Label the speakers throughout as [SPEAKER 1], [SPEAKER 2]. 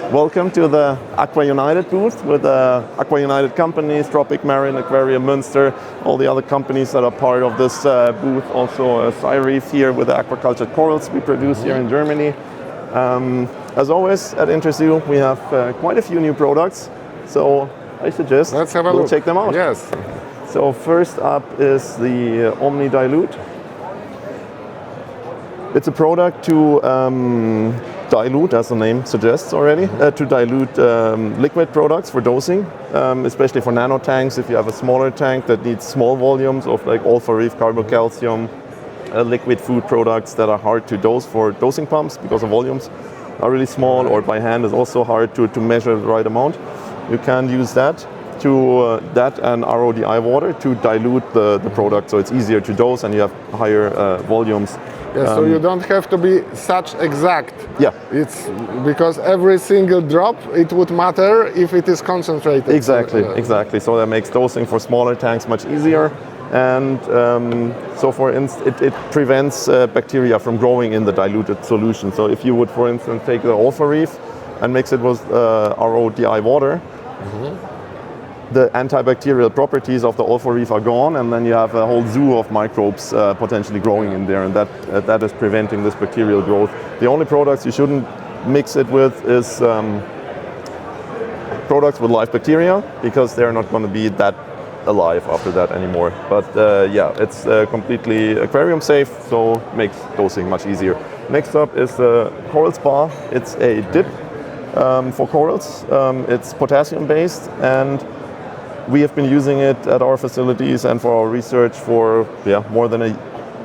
[SPEAKER 1] Welcome to the Aqua United booth with Aqua United companies, Tropic Marin, Aquarium Münster, all the other companies that are part of this booth. Also Reef here with the aquaculture corals we produce here in Germany. As always at Interzoo we have quite a few new products, so I suggest we'll check them out.
[SPEAKER 2] Yes.
[SPEAKER 1] So first up is the Omni Dilute. It's a product to dilute, as the name suggests already, to dilute liquid products for dosing, especially for nano tanks. If you have a smaller tank that needs small volumes of like alpha reef, carbocalcium, liquid food products that are hard to dose for dosing pumps because the volumes are really small, or by hand is also hard to measure the right amount. You can use that to that and RODI water to dilute the product, so it's easier to dose and you have higher volumes.
[SPEAKER 2] Yeah, so you don't have to be such exact.
[SPEAKER 1] Yeah.
[SPEAKER 2] It's because every single drop, it would matter if it is concentrated.
[SPEAKER 1] Exactly, exactly. So that makes dosing for smaller tanks much easier. And so for instance, it prevents bacteria from growing in the diluted solution. So if you would, for instance, take the alpha reef and mix it with RODI water, the antibacterial properties of the alpha reef are gone, and then you have a whole zoo of microbes potentially growing in there, and that is preventing this bacterial growth. The only products you shouldn't mix it with is products with live bacteria, because they're not going to be that alive after that anymore. But yeah, it's completely aquarium safe, so makes dosing much easier. Next up is the Coral Spa. It's a dip for corals. It's potassium based, and we have been using it at our facilities and for our research for more than a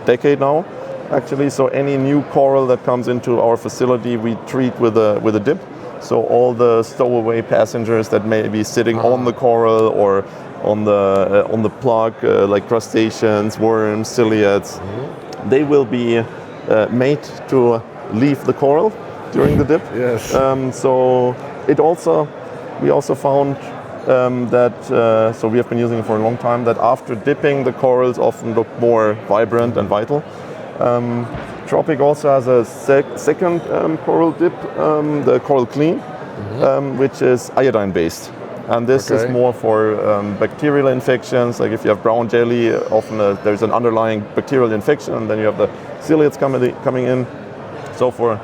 [SPEAKER 1] decade now, actually. So any new coral that comes into our facility, we treat with a dip. So all the stowaway passengers that may be sitting on the coral or on the plug, like crustaceans, worms, ciliates, they will be made to leave the coral during the dip.
[SPEAKER 2] Yes.
[SPEAKER 1] So we also found so we have been using it for a long time, that after dipping, the corals often look more vibrant and vital. Tropic also has a second coral dip, the Coral Clean, which is iodine based. And this is more for bacterial infections, like if you have brown jelly, often there's an underlying bacterial infection, and then you have the ciliates coming in. So for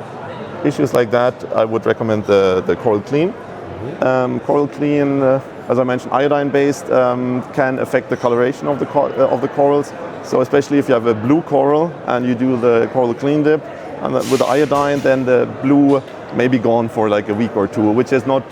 [SPEAKER 1] issues like that, I would recommend the Coral Clean. Coral Clean, as I mentioned, iodine-based, can affect the coloration of the corals. So especially if you have a blue coral and you do the Coral Clean dip and with the iodine, then the blue may be gone for like a week or two, which is not.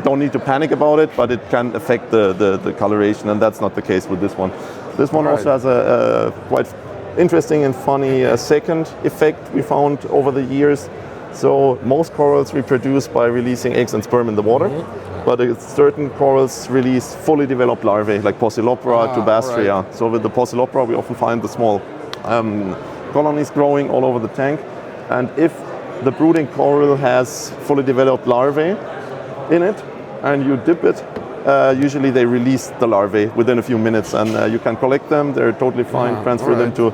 [SPEAKER 1] Don't need to panic about it, but it can affect the coloration, and that's not the case with this one. This one also has a quite interesting and funny second effect we found over the years. So most corals reproduce by releasing eggs and sperm in the water, but certain corals release fully developed larvae, like Posilopora to Bastria. So with the Posilopora, we often find the small colonies growing all over the tank. And if the brooding coral has fully developed larvae in it, and you dip it, usually they release the larvae within a few minutes, and you can collect them. They're totally fine. Transfer them to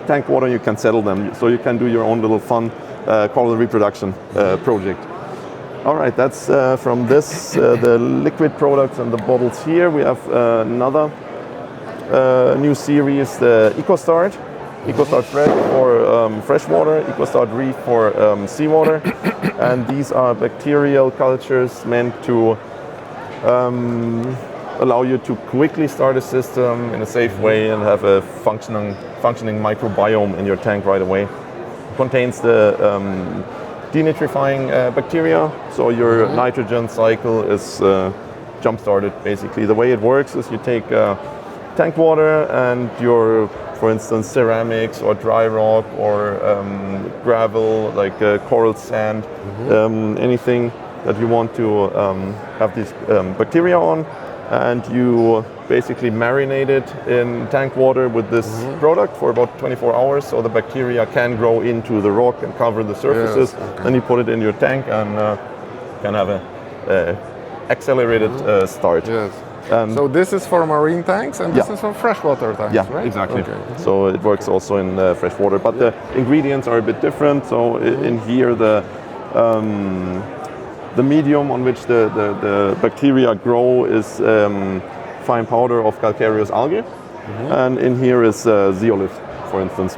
[SPEAKER 1] tank water. You can settle them, so you can do your own little fun coral reproduction project. All right, that's from this, the liquid products and the bottles here. We have another new series, the EcoStart. EcoStart Fresh for freshwater, EcoStart Reef for seawater. And these are bacterial cultures meant to allow you to quickly start a system in a safe way and have a functioning microbiome in your tank right away. Contains the denitrifying bacteria, so your nitrogen cycle is jump-started basically. The way it works is you take tank water and your, for instance, ceramics or dry rock or gravel, like coral sand, anything that you want to have these bacteria on, and you basically marinate it in tank water with this product for about 24 hours, so the bacteria can grow into the rock and cover the surfaces. Then you put it in your tank and can have a accelerated start.
[SPEAKER 2] So this is for marine tanks, and this is for freshwater tanks, right?
[SPEAKER 1] Exactly. So it works also in freshwater, but the ingredients are a bit different. So in here, The medium on which the bacteria grow is fine powder of calcareous algae, and in here is zeolith, for instance.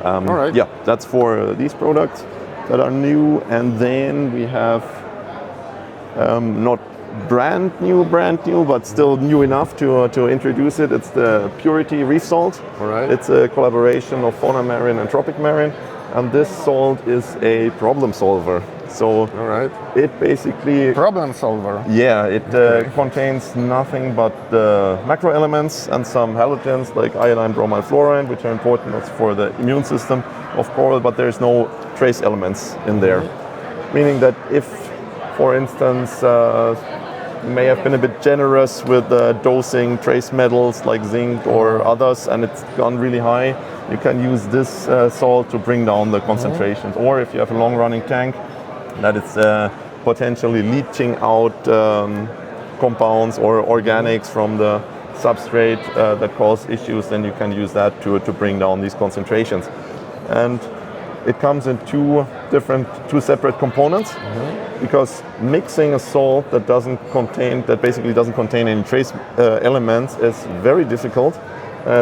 [SPEAKER 2] All right.
[SPEAKER 1] Yeah, that's for these products that are new, and then we have not brand new, but still new enough to introduce it. It's the Purity Reef salt.
[SPEAKER 2] All right.
[SPEAKER 1] It's a collaboration of Fauna Marin and Tropic Marin, and this salt is a problem solver. So
[SPEAKER 2] All right.
[SPEAKER 1] it basically,
[SPEAKER 2] Problem solver.
[SPEAKER 1] yeah, it contains nothing but macro elements and some halogens like iodine, bromide, fluorine, which are important also for the immune system of coral, but there's no trace elements in there. Meaning that if, for instance, you may have been a bit generous with dosing trace metals like zinc or others, and it's gone really high, you can use this salt to bring down the concentrations. Or if you have a long-running tank, that it's potentially leaching out compounds or organics from the substrate that cause issues, then you can use that to bring down these concentrations. And it comes in two separate components, because mixing a salt that basically doesn't contain any trace elements is very difficult.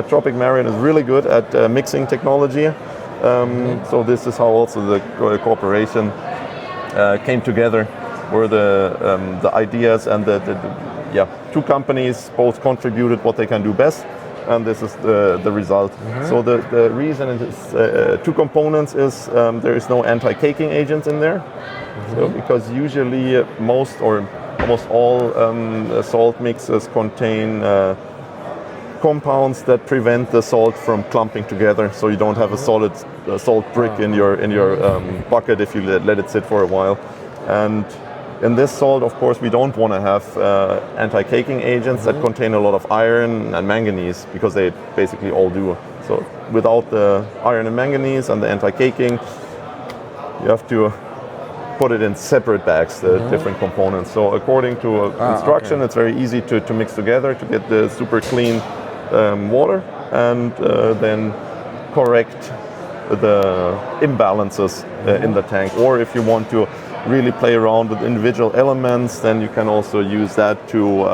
[SPEAKER 1] Tropic Marin is really good at mixing technology. So this is how also the cooperation came together, where the ideas and the two companies both contributed what they can do best, and this is the result. So the reason it is two components is there is no anti-caking agents in there. So because usually most or almost all salt mixes contain compounds that prevent the salt from clumping together, so you don't have a solid salt brick in your bucket if you let it sit for a while. And in this salt, of course, we don't want to have anti-caking agents that contain a lot of iron and manganese, because they basically all do. So without the iron and manganese and the anti-caking, you have to put it in separate bags, the different components. So according to instruction, it's very easy to mix together to get the super clean water, and then correct the imbalances in the tank. Or if you want to really play around with individual elements, then you can also use that to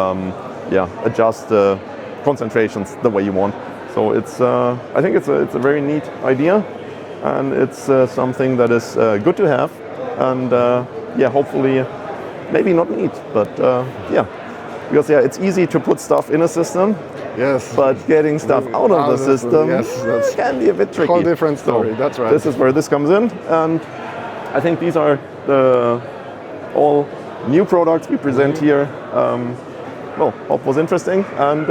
[SPEAKER 1] adjust the concentrations the way you want. So it's I think it's a very neat idea, and it's something that is good to have, and hopefully maybe not neat, but because it's easy to put stuff in a system.
[SPEAKER 2] Yes.
[SPEAKER 1] But getting stuff out of the system
[SPEAKER 2] that's
[SPEAKER 1] can be a bit tricky.
[SPEAKER 2] Whole different story.
[SPEAKER 1] So
[SPEAKER 2] that's right.
[SPEAKER 1] This is where this comes in, and I think these are all new products we present here. Hope it was interesting, and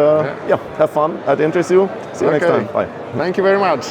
[SPEAKER 1] have fun at Interzoo. See you next time. Bye.
[SPEAKER 2] Thank you very much.